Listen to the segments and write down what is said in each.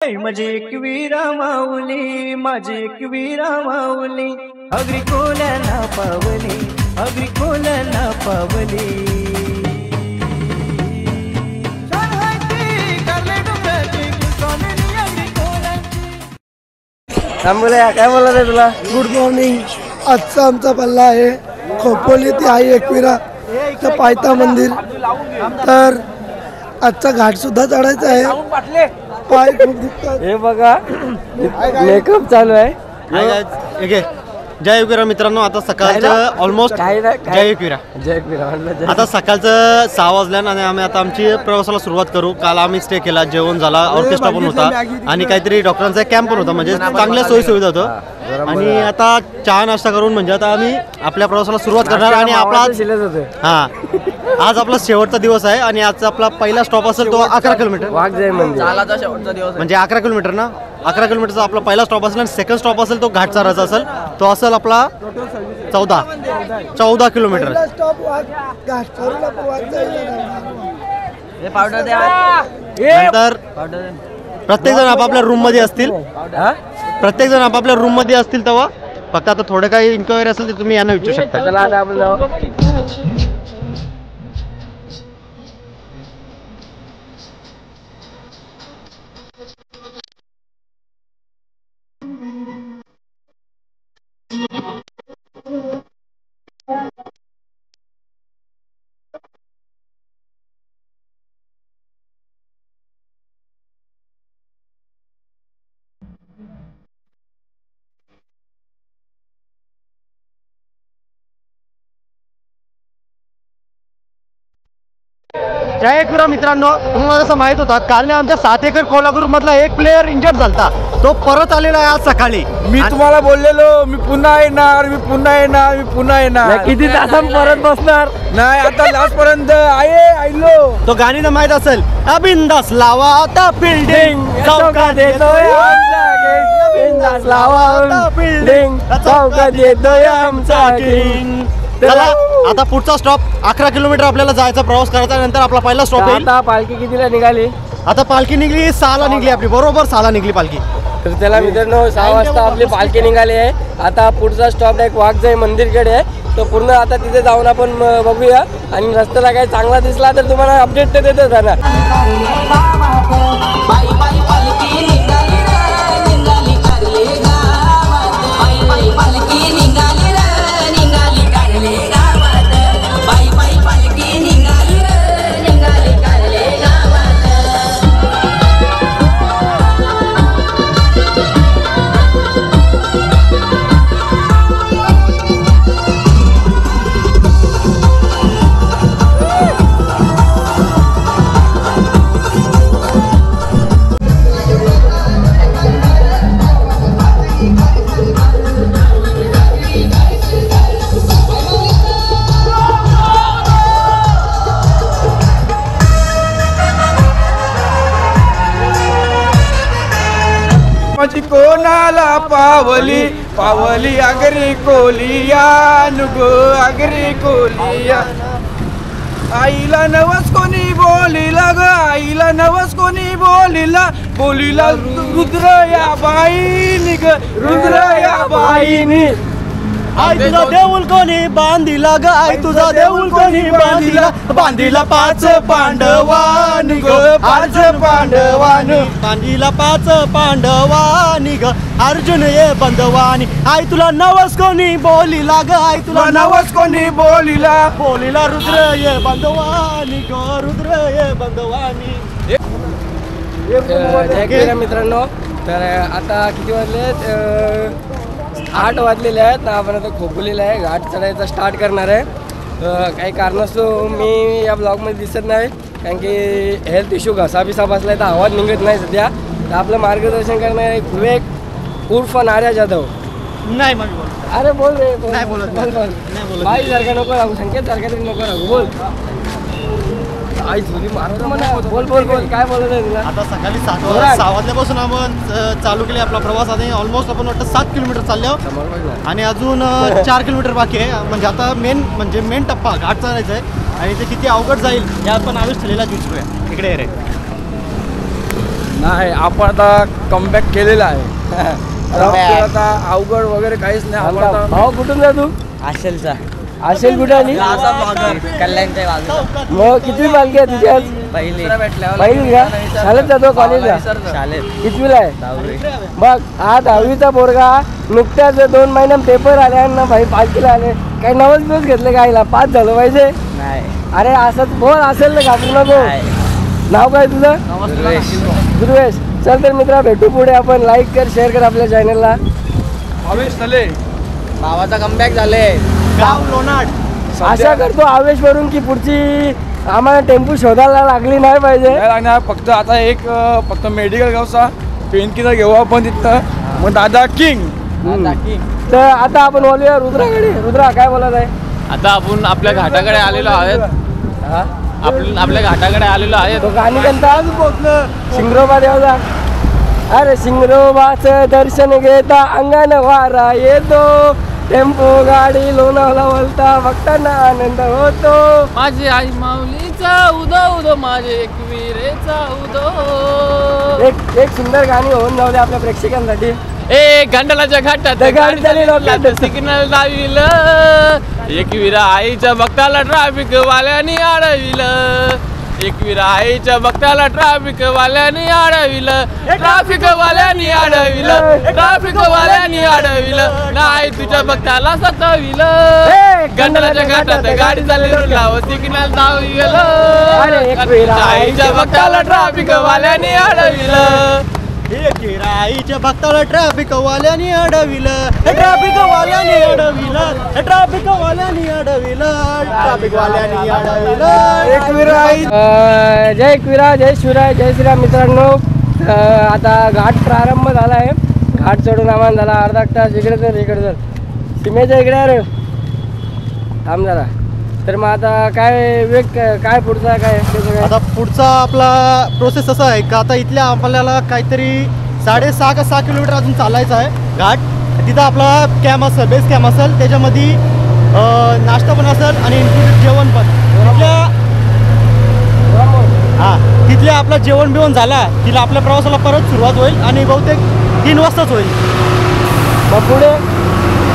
माझी एकवीरा माऊली, माझी एकवीरा माऊली, अगरी कोल्याला पावली, अगरी कोल्याला पावली. काय बोलत आहे तुला? Good morning. आजचा आमचा पल्ला आहे खोपोली ते आई एकविरा ते पायथा मंदिर. तर आजचा घाट सुद्धा चढायचा आहे. पाय खूप दुखतात. हे बघा मेकअप चालू आहे. जय एकविरा मित्रांनो, आता सकाळचं ऑलमोस्ट जय एकविरा आता सकाळचं 6 वाजल्यानं आणि आम्ही आता आमची प्रवासाला सुरुवात करू. काल आम्ही स्टे केला, जेवण झाला, ऑर्केस्ट्रा पण होता आणि काहीतरी डॉक्टरांचा कॅम्प पण होता, म्हणजे चांगल्या सोयी सुविधा होतं. आणि आता चहा नाश्ता करून म्हणजे आता आम्ही आपल्या प्रवासाला सुरुवात करणार. आणि आपला आज आपला शेवटचा दिवस आहे आणि आजचा आपला पहिला स्टॉप असेल तो 11 किलोमीटर म्हणजे 11 किलोमीटर ना, 11 किलोमीटरचा आपला पहिला स्टॉप असेल. आणि सेकंड स्टॉप असेल तो घाट चढायचा असेल, तो असेल आपला 14 किलोमीटर. नंतर प्रत्येक जण आपापल्या रूम मध्ये असतील, तेव्हा फक्त आता थोडं काही इन्क्वायरी असेल तर तुम्ही यांना विचारू शकता. जय एकविरा मित्रांनो, तुम्हाला जसं माहित होता काल आमच्या 7 एकर कोल्हापूर मधला एक प्लेयर इंजर्ड झाला, तो परत आलेला आहे आज सकाळी. मी तुम्हाला बोललेलो मी पुन्हा येणार. किती तासां परत बसणार नाही, आता लास्ट पर्यंत आयलो. तो गाणी तर माहित असेल, बिंदास लावा आता बिल्डिंग चौकात येतोय बिंदास लावा बिल्डिंग चौकात येतोय आमचा किंग. चला आता पुढचा स्टॉप 11 किलोमीटर आपल्याला जायचा, प्रवास करायचा. नंतर आपला पहिला स्टॉप येईल. आता पालखी कितीला निघाली? आता पालखी निघली 6ला निघली, आपली बरोबर 6ला निघली पालखी. तर त्याला मित्रांनो 6 वाजता आपली पालखी निघाली आहे. आता पुढचा स्टॉप डायरेक्ट वाघजाई मंदिरकडे आहे, तो पूर्ण आता तिथे जाऊन आपण बघूया. आणि रस्त्याला काही चांगला दिसला तर तुम्हाला अपडेट तर देतच राहणार. माझी कोणाला पावली अगरी कोलिया नुगो अगरी कोलिया. आईला नवस कोणी बोलिला ग, आईला नवस कोणी बोलिला रुद्र या बाईनी ग, रुद्र या बाईनी. आई तुझा देऊळ कोणी बांधिला ग, आई तुझा देऊळ कोणी बांधिला 5 पांडवानी ग, 5 पांडवानी बांधिला 5 पांडवानी ग, अर्जुन ये बंधवानी. आई तुला नवस कोणी बोलिला ग, आई तुला नवस कोणी बोलिला रुद्र ये बंधवानी ग, रुद्र ये बंधवानी. जय मित्रांनो, तर आता किती वाजले? 8 वाजलेले आहेत. आपण आता खोपोलीला आहे, घाट चढायचा स्टार्ट करणार आहे. काही कारणास्तव मी या ब्लॉगमध्ये दिसत नाही, कारण की हेल्थ इश्यू घसा बसला आहे, तर आवाज निघत नाही सध्या. तर आपलं मार्गदर्शन करणार एक विवेक उर्फ नार्या जाधव. नाही अरे बोल रे, नाही बोलत. बाई सारखा नको राहू, संकेत सारखा तरी नको राहू, बोल. आई झोली मारत म्हणा, बोल काय बोलत आहे तुला? आता सकाळी 6 वाजल्यापासून आपण चालू केले आपला प्रवास. आणि ऑलमोस्ट आपण वाटतं 7 किलोमीटर चाललो आणि अजून 4 किलोमीटर बाकी आहे. म्हणजे आता मेन टप्पा घाट चढायचा आहे आणि ते किती अवघड जाईल या आपण आयुष ठरलेला दिसतोय. इकडे रे नाही आपण आता कमबॅक केलेला आहे. आता अवघड वगैरे काहीच नाही. आपण आता भाऊ कुठून जा तू? आशेलचा असेल कुठे आली? कल्याणच्या बाजूला मग किती पालखी आहे तुझी आज? पहिली पहिली का? शाळेत जातो कॉलेजला? शाळेत कितवीला आहे? 10वी. बघ हा 10वीचा पोरगा नुकत्याच 2 महिन्यात पेपर आले आणि ना भाई पालखीला आले. काही नवच दिवस घेतले गायला? पास झालं पाहिजे. नाही अरे असंच बोल असेल ना घाबरू नको. नाव काय तुझं? ध्रुवेश. चल तर मित्रा भेटू पुढे. आपण लाईक कर शेअर कर आपल्या चॅनलला. आवेश तले भावाचा कमबॅक झाले. गाव लोणाड. आशा करतो आवेश वरून की पुढची आम्हाला टेम्पो शोधायला लागली नाही पाहिजे. फक्त आता एक फक्त मेडिकल गावचा पेन किलर घेऊ आपण तिथं. मग दादा किंग. तर आता आपण बोलूया रुद्राकडे. रुद्रा काय बोलत आहे? आता आपण आपल्या घाटाकडे आलेलो आहेत. आपल्या घाटाकडे आलेलो आहे. तो गाणी कोणता? शिंगरोबा देवजा. अरे शिंगरोबाचं दर्शन घेता अंगण वारा येतो. टेम्पो गाडी लोणावला बोलता बघताना आनंद होतो. माझी आई माऊलीचा उदो उदो माझे एकविरेचा उदो. एक सुंदर गाणी होऊन जाऊ दे आपल्या प्रेक्षकांसाठी. ए गंडलाच्या घाटात गाडी चालली लोकांना. सिग्नल लाविलं. एकविरा आईच्या भक्ताला ट्रॅफिक वाल्याने अडविलं. एकविरा आईच्या भक्ताला ट्रॅफिक वाल्याने अडविलं. ट्रॅफिक वाल्याने अडविलं. ट्रॅफिक वाल्याने अडविलं. नाही तुझ्या भक्ताला सतविलं. गंडलाच्या घाटात गाडी चालली लाव सिग्नल लाविलं. आईच्या भक्ताला ट्रॅफिक वाल्याने अडविलं. आईच्या भक्ताला ट्रॅफिक वाल्याने अडविलं. ट्रॅफिक वाल्याने अडविलं. ट्रॅफिक वाल्याने अडविलं. ट्रॅफिक वाल्याने अडविलं. जय एकविरा जय शिवराय जय श्रीराम. मित्रांनो आता घाट प्रारंभ झाला आहे. घाट चढून आम्हाला झाला अर्धा तास. इकडे तर सीमेच्या इकडे अरे थांब जरा. तर मग आता काय पुढचा काय आता पुढचा आपला प्रोसेस असा आहे का आता इथल्या आपल्याला काहीतरी 6.5 का 6 किलोमीटर अजून चालायचं आहे घाट. तिथं आपला कॅम्प असेल, बेस कॅम्प असेल. त्याच्यामध्ये नाश्ता पण असेल आणि इन्क्लुडेड जेवण पण. तिथल्या आपला जेवण बिवण झाला तिला आपल्या प्रवासाला परत सुरुवात होईल आणि बहुतेक 3 वाजताच होईल. मग पुढे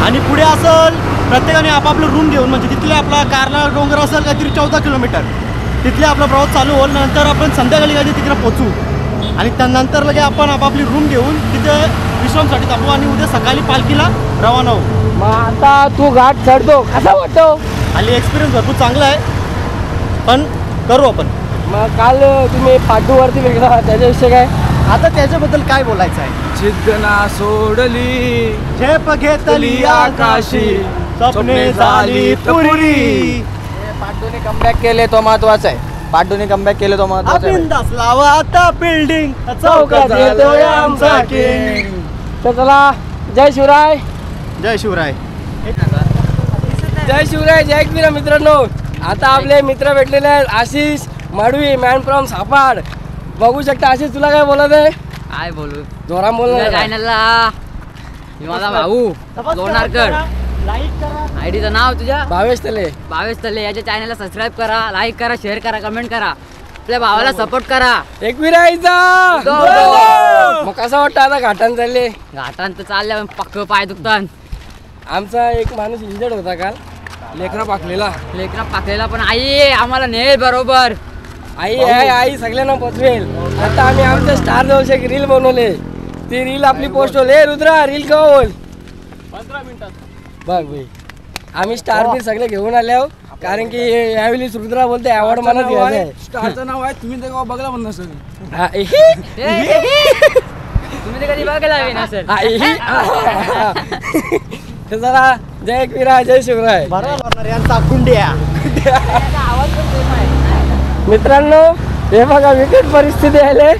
आणि पुढे असेल प्रत्येकाने आपापलं रूम घेऊन म्हणजे तिथले आपला कारला डोंगर असेल काहीतरी 14 किलोमीटर तिथले आपला प्रवास चालू होईल. नंतर आपण संध्याकाळी काहीतरी तिकडे पोचू आणि त्यानंतर लगे आपण आपापली रूम घेऊन तिथे विश्रामसाठी थांबू आणि उद्या सकाळी पालखीला रवाना होऊ. मग आता तू घाट चढतो कसा वाटतो? आणि एक्सपिरियन्स भरपूर चांगला आहे पण करू आपण. मग काल तुम्ही पाठूवरती वेगळा त्याच्याविषयी काय? आता त्याच्याबद्दल काय बोलायचं आहे? जिद्दना सोडली झेप घेतली आकाशी स्वप्ने झाली पुरी. पाठदोनी कमबॅक केले तो महत्वाचा आहे. पाठदोनी कमबॅक केले तो महत्वाचा आहे. बिंदास लावा आता बिल्डिंग चौकात येतोय आमचा किंग. तर चला जय शिवराय. जय शिवराय. जय शिवराय जय एकविरा. मित्रांनो आता आपले मित्र भेटलेले आहेत. Ashish Madvi man from Sapad. बघू शकता. आशिष तुला काय बोलत आहे? काय बोलू जोरा बोल. चॅनलला माझा भाऊ लोणारकर. आयडीचं नाव तुझ्या भावेश तले. भावेश तले. याच्या चॅनलला सबस्क्राईब करा, लाईक करा, शेअर करा, कमेंट करा. आपल्या भावाला सपोर्ट करा. एकविरायचा. मग कसं वाटतं आता घाटान चालले? घाटांत चालल्या पक्क पाय दुखतात. आमचा एक माणूस इंजर्ड होता काल. लेकरा पाकलेला. लेकरा पाकलेला पण आई आम्हाला नेल बरोबर. आई आहे आई सगळ्यांना पोचवेल. आता आम्ही आमच्या स्टार जवळ एक रील बनवले. ती रील आपली पोस्ट होईल. रुद्रा रील का होईल 15 मिनिटात. बघ भाई आम्ही स्टार बी सगळे घेऊन आले आहो. कारण की यावेळी रुद्रा बोलते अवॉर्ड मला द्यायचं आहे. स्टारचं नाव आहे तुम्ही ते बघला म्हणून सर. तुम्ही ते कधी बघायला हवे ना सर. तर जरा जय एकविरा जय शिवराय. यांचा कुंड्या. मित्रांनो हे बघा विकट परिस्थिती आले.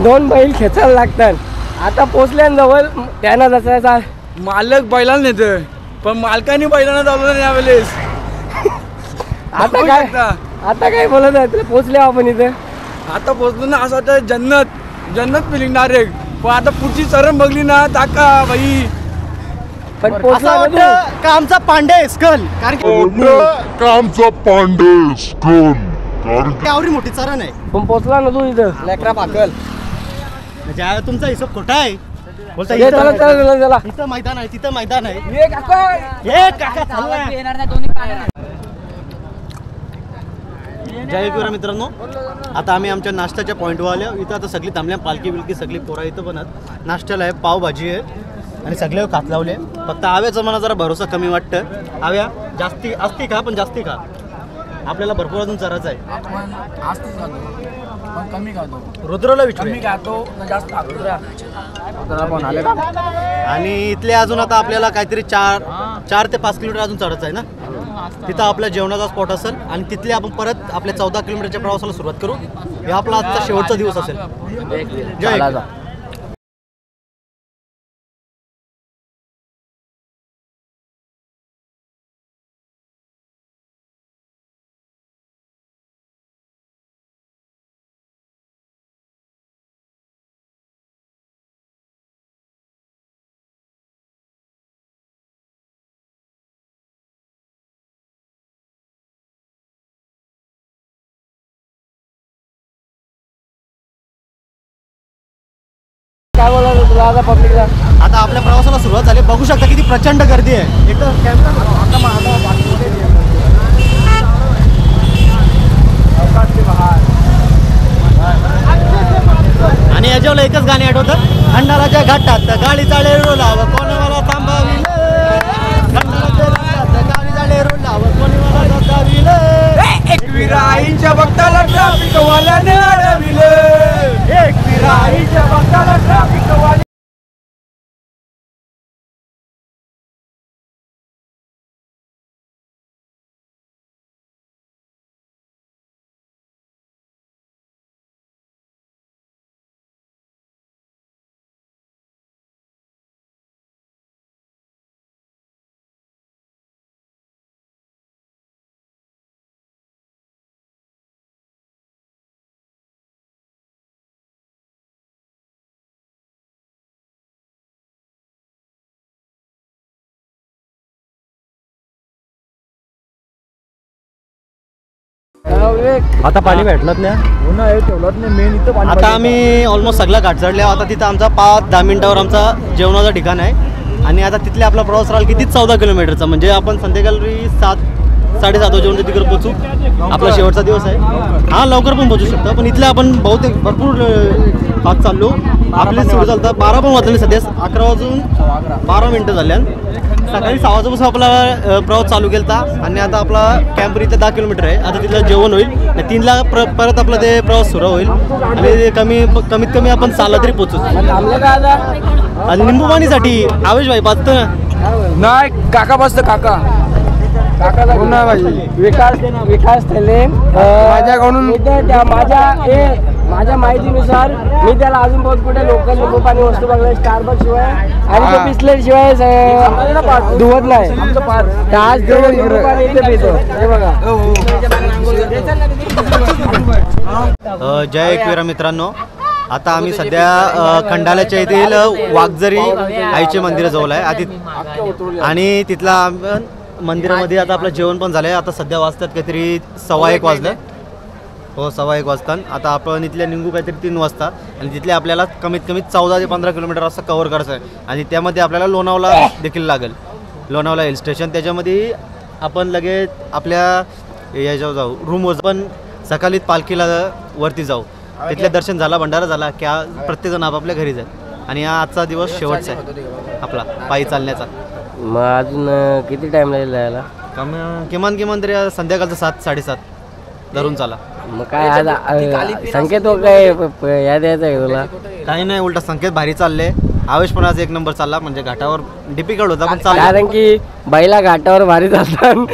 2 बैल खेचायला लागतात. आता पोचल्याजवळ त्यांना जसायचा मालक बैलाला नेतं पण मालकाने बैलांना चालवलं नाही यावेळेस. आता काय बोलत आहे तुला? पोचले आपण इथे. आता पोचलो ना असं वाटतं जन्नत फिलिंग डायरेक्ट. पण आता पुढची चरण बघली ना ताका बाई. पण असं पोचला वाटतं का आमचा पांडे स्कल कारण कामचा पांडे स्कूल की आवडी मोठी चरण आहे. पण पोचला ना तू इथं. लेकरा पाकल तुमचा हिशोब खोटा आहे. बोलता ये, चला, चला, चला. इथं मैदान आहे, तिथं मैदान आहे. ये काका. हे काका चालला. जय एकविरा मित्रांनो, आता आम्ही आमच्या नाश्त्याच्या पॉईंटवर आलो. इथं आता सगळी थांबल्या, पालखी बिलकी सगळी पोरा इथं पण आहेत. नाश्त्याला आहे, पावभाजी आहे आणि सगळे खात लावले. फक्त आव्याचा मला जरा भरोसा कमी वाटतं. आव्या जास्ती असती खा, पण जास्ती खा. आपल्याला भरपूर अजून चरायचं आहे. कमी खातो, रुद्रला विचारू. जास्त आणि इथले अजून आता आपल्याला काहीतरी 4 ते 5 किलोमीटर अजून चढायचं आहे ना. तिथं आपल्या जेवणाचा स्पॉट असेल आणि तिथले आपण परत आपल्या 14 किलोमीटरच्या प्रवासाला सुरुवात करू. हा आपला आजचा शेवटचा दिवस असेल. जय एकविरा. काय बोलायचं तुला आता पब्लिकला? आता आपल्या प्रवासाला सुरुवात झाली. बघू शकता किती प्रचंड गर्दी आहे. एकदम आणि याच्यावर एकच गाणे आठवतं. खंडाराच्या घाटात गाडी चाळे रोलाव कोणी मला थांबविल. गाडी चाळे रोलाव कोणी मला थांबविल. एकविराईच्या भक्ताला ट्रॅफिक वाल्याने अडविले. एकविराईच्या भक्ताला ट्रॅफिक वाले. आता पाणी भेटलंच नाही. ठेवलंच नाही मेन इथं पाणी. आता आम्ही ऑलमोस्ट सगळा घाट चढले. आता तिथं आमचा 5-10 मिनिटावर आमचा जेवणाचं ठिकाण आहे. आणि आता तिथले आपला प्रवास राहील किती 14 किलोमीटरचा. म्हणजे आपण संध्याकाळी 7-7:30 वाजेपर्यंत तिकडे पोहोचू. आपला शेवटचा दिवस आहे. हा लवकर पण पोहोचू शकतो. पण इथले आपण बहुतेक भरपूर पाच चाललो. आपले सुरू चालतं 12 पण वाजले सध्या. 11 वाजून 12 मिनटं झाल्या. सकाळी 6 वाजतापासून आपला प्रवास चालू केला. आणि आता आपला कॅम्प इथं 10 किलोमीटर आहे. आता तिथलं जेवण होईल. 3ला परत आपला ते प्रवास सुरू होईल. आणि कमीत कमी आपण 6ला तरी पोहोचू. आणि निंबूपाणीसाठी आवेश भाई पाचतो ना. नाही काका बसतं. काका विकास थेले माझ्याकडून माझ्या माहितीनुसार मी त्याला अजून बहुत कुठे लोकल लिंबू पाणी वस्तू बघलाय. स्टारबक्स शिवाय आणि तो बिस्लेट शिवाय धुवत नाही. आज लिंबू पाणी इथे पितो. हे बघा. जय एकविरा मित्रांनो, आता आम्ही सध्या खंडाल्याच्या येथील वाघझरी आईचे मंदिर जवळ आहे. आणि तिथला मंदिरामध्ये आता आपलं जेवण पण झालं आहे. आता सध्या वाजतात काहीतरी 1:15 वाजलं. हो 1:15 वाजता. आता आपण इथल्या निघू काहीतरी 3 वाजता. आणि तिथले आपल्याला कमीत कमी 14 ते 15 किलोमीटर असं कव्हर करायचं आहे. आणि त्यामध्ये आपल्याला लोणावळा देखील लागेल. Lonavala hill station. त्याच्यामध्ये आपण लगेच आपल्या याच्यावर जाऊ रूमवर. पण सकाळीच पालखीला वरती जाऊ. तिथले दर्शन झाला, भंडारा झाला की प्रत्येकजण आपापल्या घरी जाईल. आणि हा आजचा दिवस शेवटचा आहे आपला पायी चालण्याचा. मग अजून किती टाइम लागेल जायला? किमान तरी संध्याकाळचं 7-7:30 धरून चाला. मग काय आज संकेत काय या द्यायचं आहे तुला? काही नाही, उलटा संकेत भारी चालले. आवेश पण आज 1 नंबर चालला. म्हणजे घाटावर डिफिकल्ट होता पण चालला. कारण की बैला घाटावर भारी चालतात.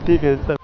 ठीक आहे सर.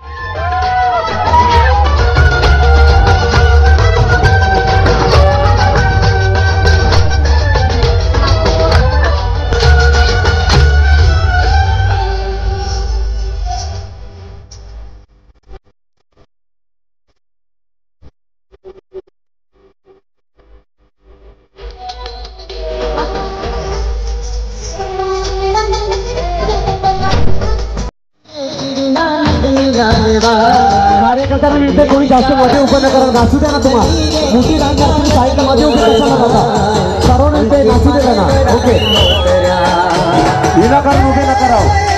त्यांना मिळते. कोणी जास्त मध्ये उभं न करा, नाचू द्या ना तुम्हाला. मोठी डान्स तुम्ही साईडला मध्ये उभे कशाला जाता, सर्वांना ते नाचू दे ना. ओके विनाकारण उभे न करावं.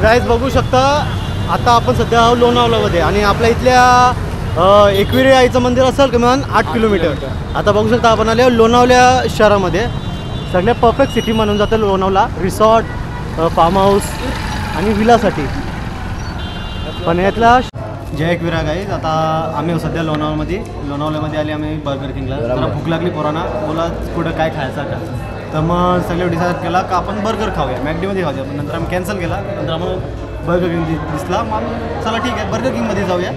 गाईज बघू शकता आता आपण सध्या लोणावळ्यामध्ये आणि आपल्या इथल्या एकविरी आईचं मंदिर असेल किमान 8 किलोमीटर. आता बघू शकता आपण आले लोणावळ्या शहरामध्ये. सगळ्या परफेक्ट सिटी म्हणून जातं लोणावळा. रिसॉर्ट, फार्म हाऊस आणि विलासाठी. पण यातला जय एकविरा गाईज. आता आम्ही सध्या लोणावळ्यामध्ये आले आम्ही बर्गर किंगला. जरा भूक लागली पोरांना, बोला पुढं काय खायचं का. तर मग सगळे डिसाईड केला का आपण बर्गर खाऊया, मॅकडीमध्ये खाऊया. पण नंतर आम्ही कॅन्सल केला. नंतर आम्हाला बर्गर किंग दिसला. मग चला ठीक आहे बर्गर किंगमध्ये जाऊया.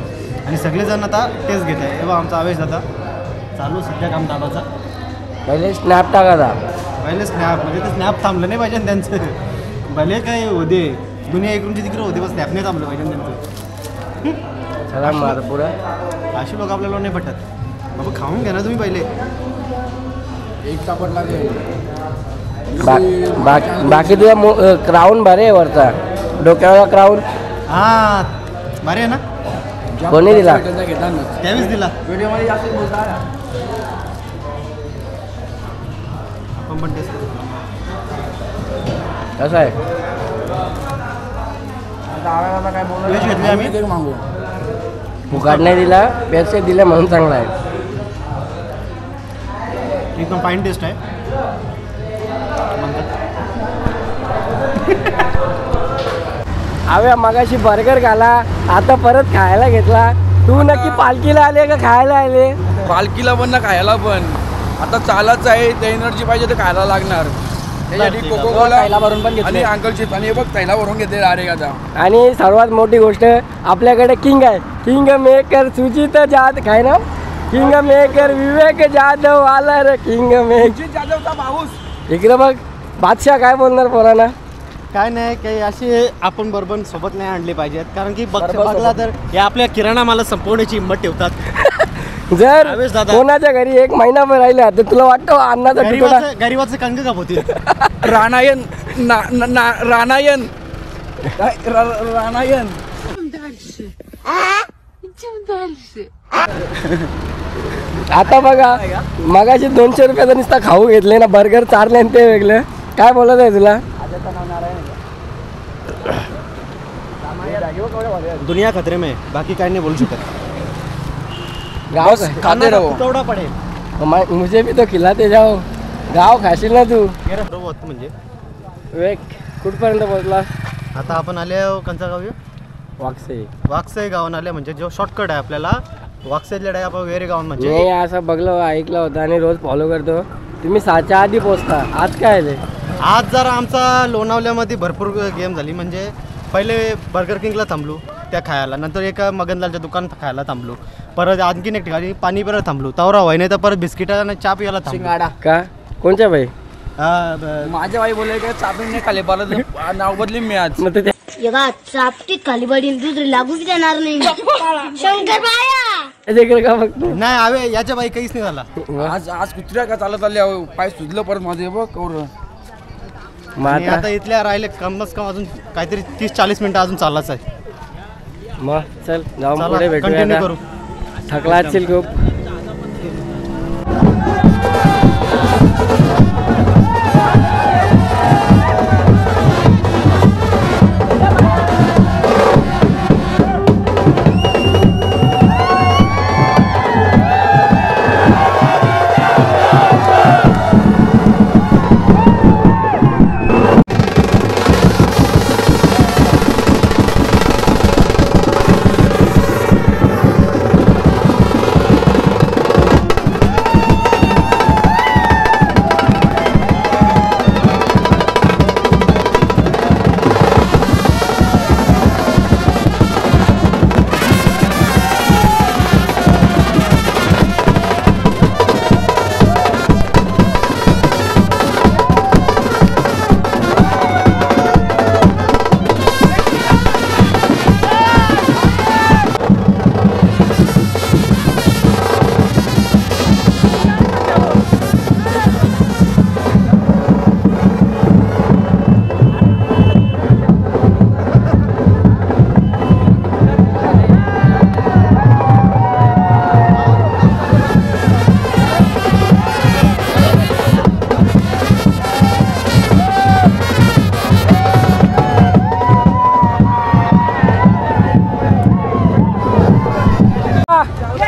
आणि सगळेजण आता टेस्ट घेत आहे. तेव्हा आमचा आवेश दादा चालू सध्या काम दादाचा. पहिले स्नॅप टाकायचा. पहिले स्नॅप म्हणजे ते स्नॅप थांबलं नाही पाहिजे त्यांचं. भले काय होते दुनिया इकडूनची तिकडे होते, बस स्नॅप नाही थांबलं पाहिजे त्यांचं. चला मार पुढे. अशी लोक आपल्याला नाही पटत. बाबा खाऊन घ्या ना तुम्ही पहिले. एक चापट लागेल. बाकी तुझा क्राऊन भारी आहे वरचा, डोक्यावर क्राऊन. हां भारी आहे ना. कोणी दिला? त्यावेळेस दिला. व्हिडिओमध्ये जास्त बोलता आपण पण टेस्ट करू. कसं आहे? काय व्हेज घेतली आम्ही. मागू फुकाट नाही दिला, पैसे दिले म्हणून चांगला आहे. एकदम फाईन टेस्ट आहे म्हणतात. अवे मगाशी बर्गर खाला, आता परत खायला घेतला. तू नक्की पालखीला आले का खायला आले? पालखीला पण ना खायला पण. आता चालायचं आहे, ते एनर्जी पाहिजे तर खायला लागणार. त्याच्यासाठी कोको कोला भरून पण आणि अंकल चिप्स आणि हे बघ तैला भरून घेते डायरेक्ट आता. आणि सर्वात मोठी गोष्ट आपल्याकडे किंग आहे. किंग मेकर सुजित जाधव काय ना, किंग मेकर विवेक जाधव आला रे. King maker जाधवचा भाऊस. इकडे बघ बादशाह काय बोलणार पोरांना. काय नाही काही असे आपण बर्बन सोबत नाही आणले पाहिजेत, कारण की बघला तर हे आपल्या किराणा माला संपवण्याची हिंमत ठेवतात. जर आवेश दादा. कोणाच्या घरी एक महिनाभर राहिला तर तुला वाटतं अन्नाचा तुकडा गरीबाचं कंग का होतील. रानायन रानायन रानायन. आता बघा मगाशी 200 रुपयाचा नुसता खाऊ घेतले ना, बर्गर चारले आणि ते वेगळं. काय बोलत आहे तुला. दुनिया खतरे में, बाकी काय नाही बोलू शकत. गाव खाते रहो. तेवढा पडेल मुझे भी तो खिलाते जाओ. गाव खाशील ना तू. म्हणजे वेग कुठपर्यंत पोहोचला. आता आपण आले कोणतं गाव वाकसाई गावात आले, म्हणजे जो शॉर्टकट आहे आपल्याला वाकसाईला आहे आपण वेरे गाव. म्हणजे मी असं बघलं ऐकलं होतं आणि रोज फॉलो करतो. तुम्ही 7च्या आधी पोचता. आज काय आले. आज जरा आमचा लोणावल्यामध्ये भरपूर गेम झाली. म्हणजे पहिले बर्गर किंगला थांबलो त्या खायला, नंतर एका मगनलालच्या दुकानात खायला थांबलो, परत आणखीन एक ठिकाणी पाणी परत थांबलो. तवरा व्हाय नाही तर परत बिस्किट आणि चहा पियाला थांबलो. का कोणच्या बाई. माझ्या बाई बोलले काय चापीने खाली परत नाव बदली मी आज. मग ते चापटीत खाली पडीन दुसरी लागू देणार नाही. शंकर बाया इकडे का बघतो. नाही आवे याच्या बाई काहीच नाही झाला. आज कुत्र्या का चालत आले पाय सुजलं परत माझे बघ कवर. आणि आता इथल्या राहिले कमच कम अजून काहीतरी 30-40 मिनिटं अजून चाललाच आहे. मग चल जाऊन पुढे भेटूया. कंटिन्यू करू. थकला असशील खूप.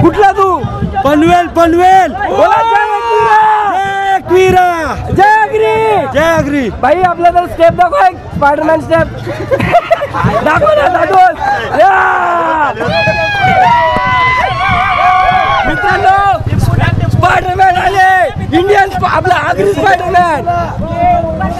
कुठला तू. पनवेल पनवेल. जय अग्री. भाई आपला तर स्टेप दाखव. स्पायडरमॅन स्टेप दाखव ना. दाखव मित्रांनो. स्पायडरमॅन आले. इंडियन आपला आगरी स्पायडरमॅन.